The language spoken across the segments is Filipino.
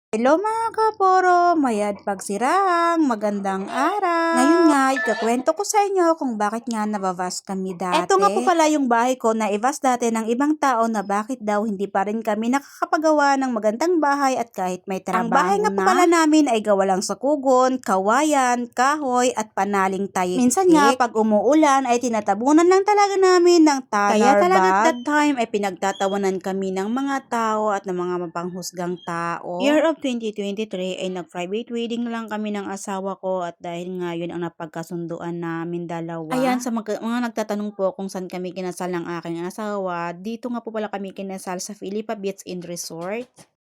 Hello mga kaporo, mayad pagsirang, magandang araw. Ngayon nga, ikakwento ko sa inyo kung bakit nga nabavas kami dati. Eto nga po pala yung bahay ko na i-vas dati ng ibang tao na bakit daw hindi pa rin kami nakakapagawa ng magandang bahay at kahit may trabaho na. Ang bahay nga po pala namin ay gawa lang sa kugon, kawayan, kahoy at panaling tayik. Minsan nga pag umuulan ay tinatabunan lang talaga namin ng tanner bag. Kaya talaga at that time ay pinagtatawanan kami ng mga tao at ng mga mapanghusgang tao. Year of 2023 ay nag-private wedding lang kami ng asawa ko at dahil nga yun ang napagkasunduan namin dalawa. Ayan, sa mga nagtatanong po kung saan kami kinasal ng aking asawa, dito nga po pala kami kinasal sa Philippa Beach and Resort.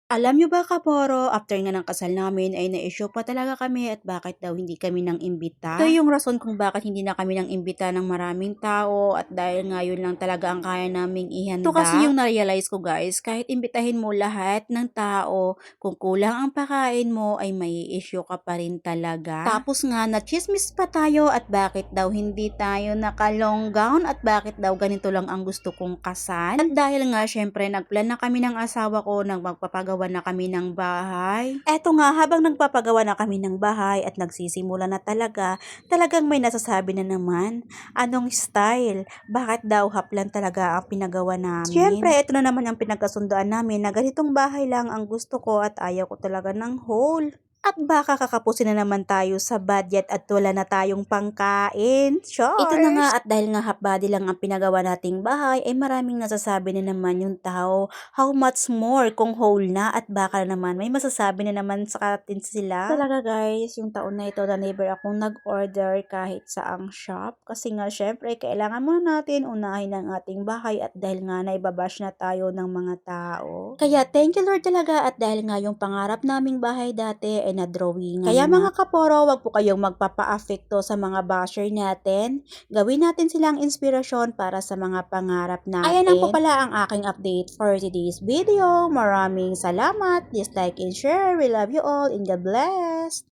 Alam nyo ba kaporo, after nga ng kasal namin ay na-issue pa talaga kami at bakit daw hindi kami nang imbita. Ito yung rason kung bakit hindi na kami nang imbita ng maraming tao at dahil nga yun lang talaga ang kaya naming ihanda. Ito kasi yung na-realize ko guys, kahit imbitahin mo lahat ng tao, kung kulang ang pakain mo ay may issue ka pa rin talaga. Tapos nga na-chismis pa tayo at bakit daw hindi tayo naka-long gown at bakit daw ganito lang ang gusto kong kasal. At dahil nga syempre nagplan na kami ng asawa ko nang magpapagawa na kami ng bahay. Eto nga, habang nagpapagawa na kami ng bahay at nagsisimula na talagang may nasasabi na naman. Anong style? Bakit daw haplan talaga ang pinagawa namin? Siyempre, ito na naman ang pinagkasundoan namin na ganitong bahay lang ang gusto ko at ayaw ko talaga ng whole. At baka kakapusin na naman tayo sa budget at wala na tayong pangkain. Sure. Ito na nga at dahil nga half body lang ang pinagawa nating bahay ay maraming nasasabi na naman yung tao how much more kung whole na at baka naman may masasabi na naman sa atin sila. Talaga guys, yung taon na ito na never akong nag-order kahit sa ang shop kasi nga syempre kailangan muna natin unahin ang ating bahay at dahil nga naibabash na tayo ng mga tao. Kaya thank you Lord talaga at dahil nga yung pangarap naming bahay dati ay na-drawingan. Kaya mga kaporo, wag po kayong magpapa-afekto sa mga basher natin. Gawin natin silang inspirasyon para sa mga pangarap natin. Ayan lang po pala ang aking update for today's video. Maraming salamat. Please like and share. We love you all and God bless.